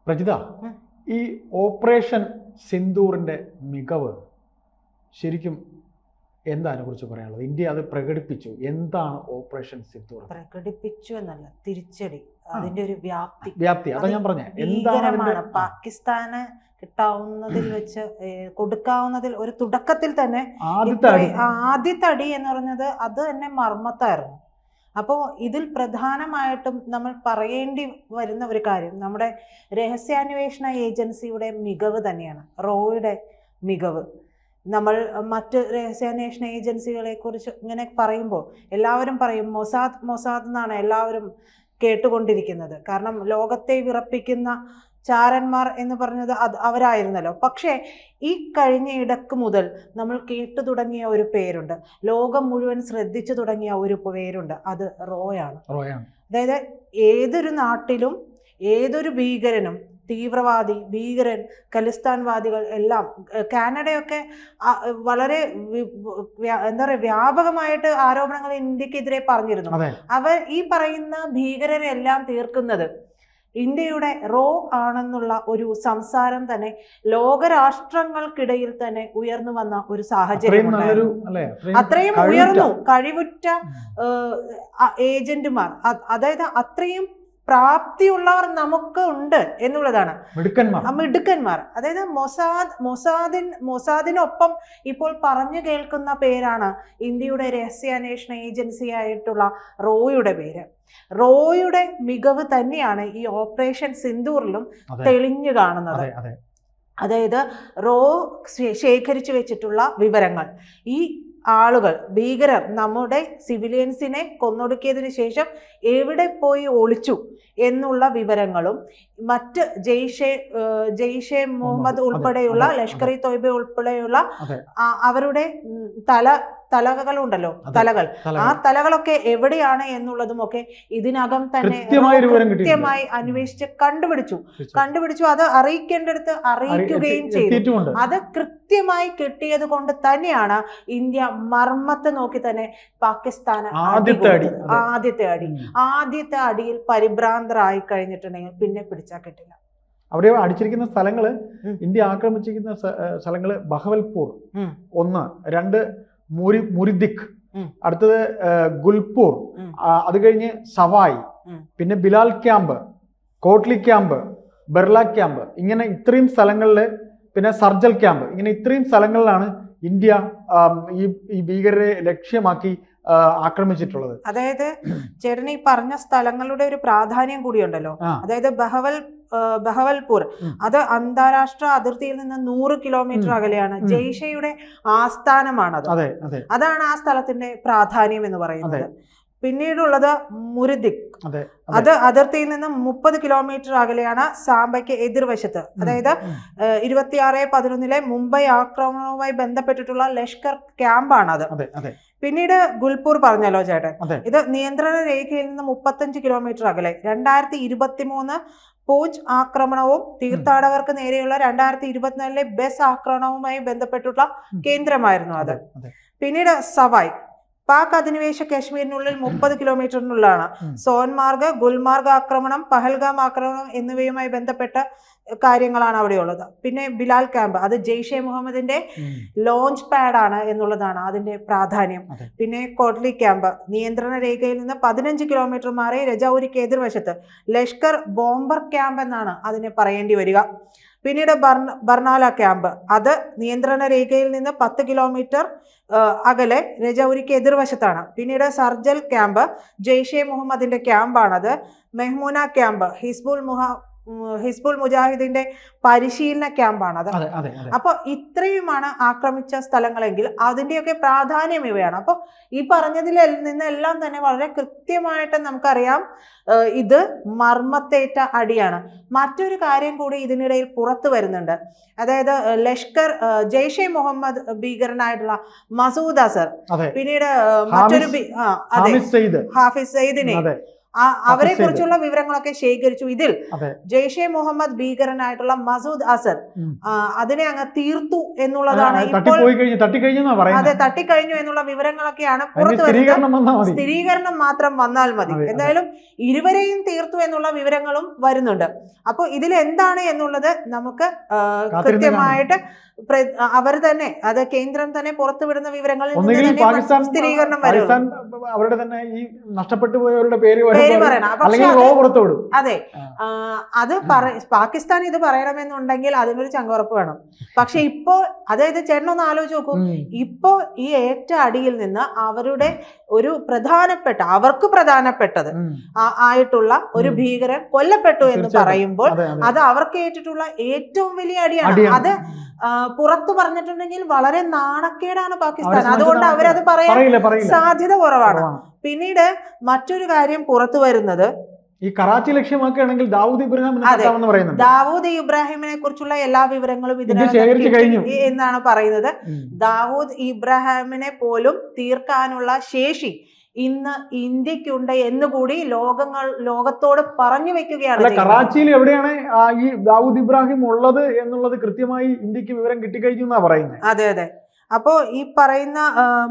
പ്രജിത, ഈ ഓപ്പറേഷൻ സിന്ദൂറിന്റെ മികവ് ശരിക്കും എന്താണ് കുറിച്ച് പറയാനുള്ളത്? ഇന്ത്യ അത് പ്രകടിപ്പിച്ചു. എന്താണ് ഓപ്പറേഷൻ സിന്ദൂർ? പ്രകടിപ്പിച്ചു എന്നല്ല, തിരിച്ചടി, അതിന്റെ ഒരു വ്യാപ്തി അതാ ഞാൻ പറഞ്ഞ ഭീകരമാണ്. പാകിസ്ഥാന് കിട്ടാവുന്നതിൽ വെച്ച് കൊടുക്കാവുന്നതിൽ ഒരു തുടക്കത്തിൽ തന്നെ ആദ്യത്തെ അടി എന്ന് പറഞ്ഞത് അത് തന്നെ മർമ്മത്തായിരുന്നു. അപ്പോൾ ഇതിൽ പ്രധാനമായിട്ടും നമ്മൾ പറയേണ്ടി വരുന്ന ഒരു കാര്യം നമ്മുടെ രഹസ്യാന്വേഷണ ഏജൻസിയുടെ മികവ് തന്നെയാണ്, റോയുടെ മികവ്. നമ്മൾ മറ്റ് രഹസ്യാന്വേഷണ ഏജൻസികളെ കുറിച്ച് ഇങ്ങനെ പറയുമ്പോൾ എല്ലാവരും പറയും മൊസാദ് എന്നാണ് എല്ലാവരും കേട്ടുകൊണ്ടിരിക്കുന്നത്. കാരണം ലോകത്തെ വിറപ്പിക്കുന്ന ചാരന്മാർ എന്ന് പറഞ്ഞത് അവരായിരുന്നല്ലോ. പക്ഷേ ഈ കഴിഞ്ഞ ഇടക്ക് മുതൽ നമ്മൾ കേട്ടു തുടങ്ങിയ ഒരു പേരുണ്ട്, ലോകം മുഴുവൻ ശ്രദ്ധിച്ചു തുടങ്ങിയ ഒരു പേരുണ്ട്, അത് റോയാണ്. അതായത് ഏതൊരു നാട്ടിലും ഏതൊരു ഭീകരനും, തീവ്രവാദി, ഭീകരൻ, ഖലിസ്ഥാൻവാദികൾ എല്ലാം, കാനഡയൊക്കെ വളരെ എന്താ പറയുക വ്യാപകമായിട്ട് ആരോപണങ്ങൾ ഇന്ത്യക്കെതിരെ പറഞ്ഞിരുന്നു. അവർ ഈ പറയുന്ന ഭീകരരെല്ലാം തീർക്കുന്നത് ഇന്ത്യയുടെ റോ ആണെന്നുള്ള ഒരു സംസാരം തന്നെ ലോകരാഷ്ട്രങ്ങൾക്കിടയിൽ തന്നെ ഉയർന്നു വന്ന ഒരു സാഹചര്യം. അത്രയും ഉയർന്നു കഴിവുറ്റ മ അതായത് അത്രയും പ്രാപ്തിയുള്ളവർ നമുക്ക് ഉണ്ട് എന്നുള്ളതാണ്. മിടുക്കന്മാർ. അതായത് മൊസാദിനൊപ്പം ഇപ്പോൾ പറഞ്ഞു കേൾക്കുന്ന പേരാണ് ഇന്ത്യയുടെ രഹസ്യാന്വേഷണ ഏജൻസി ആയിട്ടുള്ള റോയുടെ പേര്. റോയുടെ മികവ് തന്നെയാണ് ഈ ഓപ്പറേഷൻ സിന്ദൂറിലും തെളിഞ്ഞു കാണുന്നത്. അതായത് റോ ശേഖരിച്ചു വെച്ചിട്ടുള്ള വിവരങ്ങൾ, ഈ ആളുകൾ, ഭീകരർ നമ്മുടെ സിവിലിയൻസിനെ കൊന്നൊടുക്കിയതിനു ശേഷം എവിടെ പോയി ഒളിച്ചു എന്നുള്ള വിവരങ്ങളും, മറ്റ് ജെയ്ഷെ മുഹമ്മദ് ഉൾപ്പെടെയുള്ള ലഷ്കർ ഇ തോയ്ബ ഉൾപ്പെടെയുള്ള അവരുടെ തലകളുണ്ടല്ലോ, ആ തലകളൊക്കെ എവിടെയാണ് എന്നുള്ളതും ഒക്കെ ഇതിനകം തന്നെ കൃത്യമായി അന്വേഷിച്ച് കണ്ടുപിടിച്ചു. അത് അറിയിക്കേണ്ടടുത്ത് അറിയിക്കുകയും ചെയ്തു. അത് കൃത്യമായി കിട്ടിയത് കൊണ്ട് തന്നെയാണ് ഇന്ത്യ മർമ്മത്തെ നോക്കി തന്നെ പാകിസ്ഥാന് ആദ്യത്തെ അടിയിൽ പരിഭ്രാന്തരായി കഴിഞ്ഞിട്ടുണ്ടെങ്കിൽ പിന്നെ പിടിച്ചാൽ കിട്ടില്ല. അവിടെ അടിച്ചിരിക്കുന്ന സ്ഥലങ്ങള്, ഇന്ത്യ ആക്രമിച്ചിരിക്കുന്ന സ്ഥലങ്ങള് ബഹവൽപൂർ 1, 2 മുരിദിക്, അടുത്തത് ഗുൽപൂർ, അത് കഴിഞ്ഞ് സവായ്, പിന്നെ Bilal camp, Kotli camp, Berla camp, ഇങ്ങനെ ഇത്രയും സ്ഥലങ്ങളില്, പിന്നെ സർജൽ ക്യാമ്പ്, ഇങ്ങനെ ഇത്രയും സ്ഥലങ്ങളിലാണ് ഇന്ത്യ ഈ ഭീകരരെ ലക്ഷ്യമാക്കി ആക്രമിച്ചിട്ടുള്ളത്. അതായത് ചേട്ടൻ ഈ പറഞ്ഞ സ്ഥലങ്ങളുടെ ഒരു പ്രാധാന്യം കൂടിയുണ്ടല്ലോ. അതായത് ബഹവൽപൂർ അത് അന്താരാഷ്ട്ര അതിർത്തിയിൽ നിന്ന് 100 കിലോമീറ്റർ അകലെയാണ്. ജെയ്ഷയുടെ ആസ്ഥാനമാണത്. അതാണ് ആ സ്ഥലത്തിന്റെ പ്രാധാന്യം എന്ന് പറയുന്നത്. പിന്നീടുള്ളത് മുരിദിക്, അത് അതിർത്തിയിൽ നിന്ന് 30 കിലോമീറ്റർ അകലെയാണ്. സാംബയ്ക്ക് എതിർവശത്ത്, അതായത് 26/11 മുംബൈ ആക്രമണവുമായി ബന്ധപ്പെട്ടിട്ടുള്ള ലഷ്കർ ക്യാമ്പാണത്. പിന്നീട് ഗുൽപൂർ പറഞ്ഞല്ലോ ചേട്ടൻ, ഇത് നിയന്ത്രണ രേഖയിൽ നിന്ന് 35 കിലോമീറ്റർ അകലെ. 2023 പൂഞ്ച് ആക്രമണവും തീർത്ഥാടകർക്ക് നേരെയുള്ള 2024 ബസ് ആക്രമണവുമായി ബന്ധപ്പെട്ടുള്ള കേന്ദ്രമായിരുന്നു അത്. പിന്നീട് സവായ്, പാക് അധിനിവേശ കാശ്മീരിനുള്ളിൽ 30 കിലോമീറ്ററിനുള്ളിലാണ്. സോൻമാർഗ്, ഗുൽമാർഗ് ആക്രമണം, പഹൽഗാം ആക്രമണം എന്നിവയുമായി ബന്ധപ്പെട്ട കാര്യങ്ങളാണ് അവിടെയുള്ളത്. പിന്നെ ബിലാൽ ക്യാമ്പ്, അത് ജെയ്ഷെ മുഹമ്മദിന്റെ ലോഞ്ച് പാഡാണ് എന്നുള്ളതാണ് അതിന്റെ പ്രാധാന്യം. പിന്നെ കോട്ട്ലി ക്യാമ്പ് നിയന്ത്രണ രേഖയിൽ നിന്ന് 15 കിലോമീറ്റർ മാറി രജൌരിക്ക് എതിർവശത്ത് ലഷ്കർ ബോംബർ ക്യാമ്പ് എന്നാണ് അതിനെ പറയേണ്ടി വരിക. പിന്നീട് ബർണാല ക്യാമ്പ്, അത് നിയന്ത്രണ രേഖയിൽ നിന്ന് 10 കിലോമീറ്റർ അകലെ രജൌരിക്ക് എതിർവശത്താണ്. പിന്നീട് സർജൽ ക്യാമ്പ് ജെയ്ഷെ മുഹമ്മദിന്റെ ക്യാമ്പാണത്. മെഹ്മൂന ക്യാമ്പ് ഹിസ്ബുൾ മുജാഹിദിന്റെ പരിശീലന ക്യാമ്പാണത്. അപ്പൊ ഇത്രയുമാണ് ആക്രമിച്ച സ്ഥലങ്ങളെങ്കിൽ അതിന്റെയൊക്കെ പ്രാധാന്യം ഇവയാണ്. അപ്പൊ ഈ പറഞ്ഞതിൽ നിന്നെല്ലാം തന്നെ വളരെ കൃത്യമായിട്ട് നമുക്കറിയാം ഇത് മർമ്മത്തേറ്റ അടിയാണ്. മറ്റൊരു കാര്യം കൂടി ഇതിനിടയിൽ പുറത്തു വരുന്നുണ്ട്. അതായത് ജെയ്ഷെ മുഹമ്മദ് ഭീകരനായിട്ടുള്ള മസൂദ് അസർ, പിന്നീട് മറ്റൊരു ഹാഫിസ് സയ്യിദിനെ അവരെ കുറിച്ചുള്ള വിവരങ്ങളൊക്കെ ശേഖരിച്ചു. ഇതിൽ ജെയ്ഷെ മുഹമ്മദ് ഭീകരനായിട്ടുള്ള മസൂദ് അസർ അതിനെ അങ്ങ് തീർത്തു എന്നുള്ളതാണ് അതെ, തട്ടിക്കഴിഞ്ഞു എന്നുള്ള വിവരങ്ങളൊക്കെയാണ് പുറത്തു വരുന്നത്. സ്ഥിരീകരണം മാത്രം വന്നാൽ മതി. എന്തായാലും ഇരുവരെയും തീർത്തു എന്നുള്ള വിവരങ്ങളും വരുന്നുണ്ട്. അപ്പോൾ ഇതിൽ എന്താണ് എന്നുള്ളത് നമുക്ക് കൃത്യമായിട്ട് അവർ തന്നെ, അത് കേന്ദ്രം തന്നെ പുറത്തുവിടുന്ന വിവരങ്ങളിൽ നിന്ന് സ്ഥിരീകരണം വരും. അവരുടെ തന്നെ ഈ നഷ്ടപ്പെട്ടു പോയവരുടെ പേര് പറയണം. അതെ, അത് പാകിസ്ഥാൻ ഇത് പറയണമെന്നുണ്ടെങ്കിൽ അതിനൊരു ചങ്കുറപ്പ് വേണം. പക്ഷെ ഇപ്പോ, അതായത് ചേട്ടനൊന്ന് ആലോചിച്ച് നോക്കൂ, ഇപ്പോ ഈ ഏറ്റ അടിയിൽ നിന്ന് അവരുടെ ഒരു അവർക്ക് പ്രധാനപ്പെട്ടത് ആയിട്ടുള്ള ഒരു ഭീകരൻ കൊല്ലപ്പെട്ടു എന്ന് പറയുമ്പോൾ അത് അവർക്ക് ഏറ്റിട്ടുള്ള ഏറ്റവും വലിയ അടിയാണ്. അത് പുറത്തു പറഞ്ഞിട്ടുണ്ടെങ്കിൽ വളരെ നാണക്കേടാണ് പാകിസ്ഥാൻ. അതുകൊണ്ട് അവരത് പറയാൻ സാധ്യത കുറവാണ്. പിന്നീട് മറ്റൊരു കാര്യം പുറത്തു വരുന്നത്, ഈ കറാച്ചി ലക്ഷ്യമാക്കുകയാണെങ്കിൽ ദാവൂദ് ഇബ്രാഹിമിനെ കുറിച്ചുള്ള എല്ലാ വിവരങ്ങളും ഇതിനകത്ത് എന്നാണ് പറയുന്നത്. ദാവൂദ് ഇബ്രാഹിമിനെ പോലും തീർക്കാനുള്ള ശേഷി ഇന്ന് ഇന്ത്യക്കുണ്ട് എന്നുകൂടി ലോകത്തോട് പറഞ്ഞു വെക്കുകയാണ്. കറാച്ചിയിൽ എവിടെയാണ് ഈ ദാവൂദ് ഇബ്രാഹിം ഉള്ളത് എന്നുള്ളത് കൃത്യമായി ഇന്ത്യക്ക് വിവരം കിട്ടിക്കഴിഞ്ഞു എന്നാ പറയുന്നത്. അതെ അതെ. അപ്പോ ഈ പറയുന്ന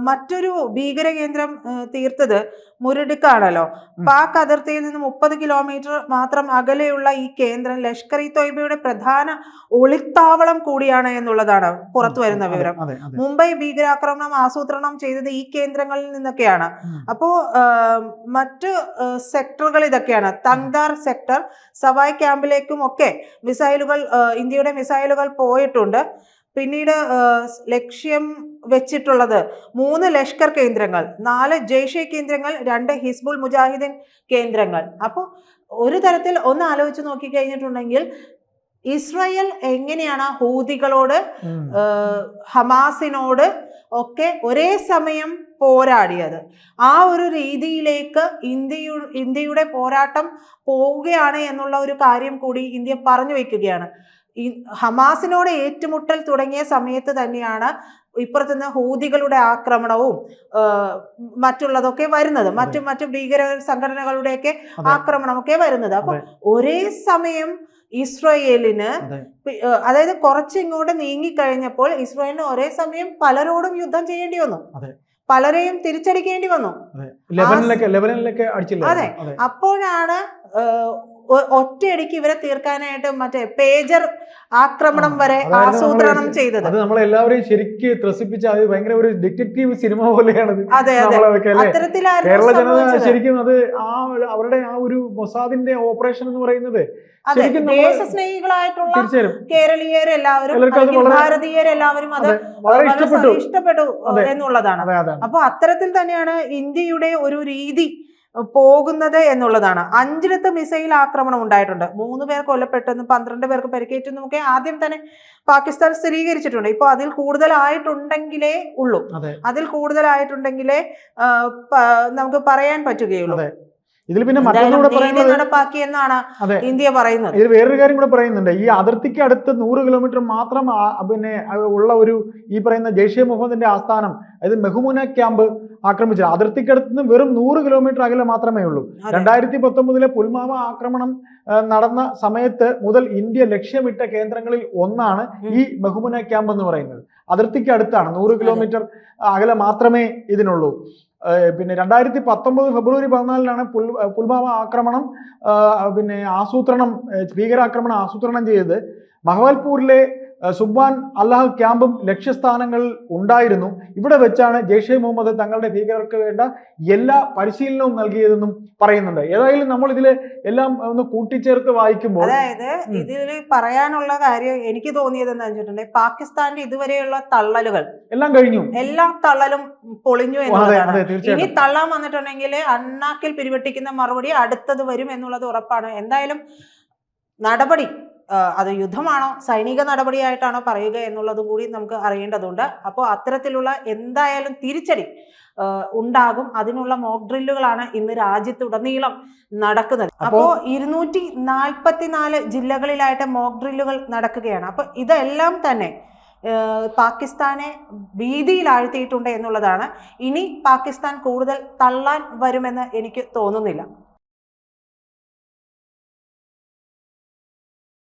മറ്റൊരു ഭീകര കേന്ദ്രം തീർത്തത് മുരടിക്കാണല്ലോ. പാക് അതിർത്തിയിൽ നിന്ന് 30 കിലോമീറ്റർ മാത്രം അകലെയുള്ള ഈ കേന്ദ്രം ലഷ്കർ ഇ തോയ്ബയുടെ പ്രധാന ഒളിത്താവളം കൂടിയാണ് എന്നുള്ളതാണ് പുറത്തു വരുന്ന വിവരം. മുംബൈ ഭീകരാക്രമണം ആസൂത്രണം ചെയ്തത് ഈ കേന്ദ്രങ്ങളിൽ നിന്നൊക്കെയാണ്. അപ്പോ മറ്റ് സെക്ടറുകൾ ഇതൊക്കെയാണ്. തങ്താർ സെക്ടർ, സവായ് ക്യാമ്പിലേക്കും ഒക്കെ ഇന്ത്യയുടെ മിസൈലുകൾ പോയിട്ടുണ്ട്. പിന്നീട് ലക്ഷ്യം വെച്ചിട്ടുള്ളത് 3 ലഷ്കർ കേന്ദ്രങ്ങൾ, 4 ജെയ്ഷെ കേന്ദ്രങ്ങൾ, 2 ഹിസ്ബുൾ മുജാഹിദീൻ കേന്ദ്രങ്ങൾ. അപ്പോൾ ഒരു തരത്തിൽ ഒന്ന് ആലോചിച്ച് നോക്കിക്കഴിഞ്ഞിട്ടുണ്ടെങ്കിൽ ഇസ്രായേൽ എങ്ങനെയാണ് ഹൂതികളോട്, ഹമാസിനോട് ഒക്കെ ഒരേ സമയം പോരാടിയത്, ആ ഒരു രീതിയിലേക്ക് ഇന്ത്യയുടെ പോരാട്ടം പോവുകയാണ് എന്നുള്ള ഒരു കാര്യം കൂടി ഇന്ത്യ പറഞ്ഞു വെക്കുകയാണ്. ഹമാസിനോട് ഏറ്റുമുട്ടൽ തുടങ്ങിയ സമയത്ത് തന്നെയാണ് ഇപ്പുറത്തുനിന്ന് ഹൂതികളുടെ ആക്രമണവും മറ്റുള്ളതൊക്കെ വരുന്നത്, മറ്റു ഭീകര സംഘടനകളുടെയൊക്കെ ആക്രമണമൊക്കെ വരുന്നത്. അപ്പൊ ഒരേ സമയം ഇസ്രായേലിന്, അതായത് കുറച്ചിങ്ങോട്ട് നീങ്ങിക്കഴിഞ്ഞപ്പോൾ ഇസ്രായേലിന് ഒരേ സമയം പലരോടും യുദ്ധം ചെയ്യേണ്ടി വന്നു, പലരെയും തിരിച്ചടിക്കേണ്ടി വന്നു. അതെ, അപ്പോഴാണ് ഒറ്റയടിക്ക് ഇവരെ തീർക്കാനായിട്ട് മറ്റേ പേജർ ആക്രമണം വരെ ആസൂത്രണം ചെയ്തത്. അത് നമ്മളെല്ലാവരെയും ശരിക്ക് ത്രസിപ്പിച്ച ഭയങ്കര ഒരു ഡിറ്റക്റ്റീവ് സിനിമ പോലെയാണ്. അതെ അതെ, അത്തരത്തിലായിരുന്നു കേരള ജനത ശരിക്കും അത് അവരുടെ ആ ഒരു മൊസാദിന്റെ ഓപ്പറേഷൻ എന്ന് പറയുന്നത് ദേശസ്നേഹികളായിട്ടുള്ള കേരളീയരെല്ലാവരും, ഭാരതീയരെല്ലാവരും അത് ഇഷ്ടപ്പെട്ടു എന്നുള്ളതാണ്. അപ്പൊ അത്തരത്തിൽ തന്നെയാണ് ഇന്ത്യയുടെ ഒരു രീതി പോകുന്നത് എന്നുള്ളതാണ്. 5 മിസൈൽ ആക്രമണം ഉണ്ടായിട്ടുണ്ട്, 3 പേർ കൊല്ലപ്പെട്ടെന്നും 12 പേർക്ക് പരിക്കേറ്റെന്നും ഒക്കെ ആദ്യം തന്നെ പാകിസ്ഥാൻ സ്ഥിരീകരിച്ചിട്ടുണ്ട്. ഇപ്പൊ അതിൽ കൂടുതലായിട്ടുണ്ടെങ്കിലേ നമുക്ക് പറയാൻ പറ്റുകയുള്ളൂ. ഇതിൽ പിന്നെ നടപ്പാക്കിയെന്നാണ് ഇന്ത്യ പറയുന്നത്. ഇതിൽ വേറൊരു കാര്യം കൂടെ പറയുന്നുണ്ട്. ഈ അതിർത്തിക്ക് അടുത്ത് 100 കിലോമീറ്റർ മാത്രം പിന്നെ ഉള്ള ഒരു ഈ പറയുന്ന ജെയ്ഷെ മുഹമ്മദിന്റെ ആസ്ഥാനം, അതായത് മെഹ്മൂന ക്യാമ്പ് ആക്രമിച്ചത് അതിർത്തിക്കടുത്ത് നിന്ന് വെറും 100 കിലോമീറ്റർ അകലെ മാത്രമേ ഉള്ളൂ. 2019 പുൽവാമ ആക്രമണം നടന്ന സമയത്ത് മുതൽ ഇന്ത്യ ലക്ഷ്യമിട്ട കേന്ദ്രങ്ങളിൽ ഒന്നാണ് ഈ മെഹ്മൂന ക്യാമ്പ് എന്ന് പറയുന്നത്. അതിർത്തിക്ക് അടുത്താണ്, 100 കിലോമീറ്റർ അകലെ മാത്രമേ ഇതിനുള്ളൂ. പിന്നെ 2019 ഫെബ്രുവരി 14 പുൽവാമ ആക്രമണം ഭീകരാക്രമണം ആസൂത്രണം ചെയ്തത്. ബഹവൽപൂരിലെ സുബ്ഹാൻ അല്ലാഹ് ക്യാമ്പും ലക്ഷ്യസ്ഥാനങ്ങൾ ഉണ്ടായിരുന്നു. ഇവിടെ വെച്ചാണ് ജെയ്ഷെ മുഹമ്മദ് തങ്ങളുടെ ഭീകരർക്ക് വേണ്ട എല്ലാ പരിശീലനവും നൽകിയതെന്നും പറയുന്നുണ്ട്. ഏതായാലും നമ്മൾ ഇതിൽ എല്ലാം ഒന്ന് കൂട്ടിച്ചേർത്ത് വായിക്കുമ്പോൾ, അതായത് ഇതിൽ പറയാനുള്ള കാര്യം എനിക്ക് തോന്നിയത് എന്താ വെച്ചിട്ടുണ്ടെങ്കിൽ, പാകിസ്ഥാന്റെ ഇതുവരെയുള്ള തള്ളലുകൾ എല്ലാം കഴിഞ്ഞു, എല്ലാ തള്ളലും പൊളിഞ്ഞു എന്നുള്ളതാണ്. ഇനി തള്ളാൻ വന്നിട്ടുണ്ടെങ്കിൽ അണ്ണാക്കിൽ പിരിവെട്ടിക്കുന്ന മറുപടി അടുത്തത് വരും എന്നുള്ളത് ഉറപ്പാണ്. എന്തായാലും നടപടി അത് യുദ്ധമാണോ സൈനിക നടപടിയായിട്ടാണോ പറയുക എന്നുള്ളത് കൂടി നമുക്ക് അറിയേണ്ടതുണ്ട്. അപ്പോൾ അത്തരത്തിലുള്ള എന്തായാലും തിരിച്ചടി ഉണ്ടാകും. അതിനുള്ള മോക്ക് ഡ്രില്ലുകളാണ് ഇന്ന് രാജ്യത്തുടനീളം നടക്കുന്നത്. അപ്പോൾ 244 ജില്ലകളിലായിട്ട് മോക്ക് ഡ്രില്ലുകൾ നടക്കുകയാണ്. അപ്പോൾ ഇതെല്ലാം തന്നെ പാകിസ്ഥാനെ ഭീതിയിലാഴ്ത്തിയിട്ടുണ്ട് എന്നുള്ളതാണ്. ഇനി പാകിസ്ഥാൻ കൂടുതൽ തള്ളാൻ വരുമെന്ന് എനിക്ക് തോന്നുന്നില്ല.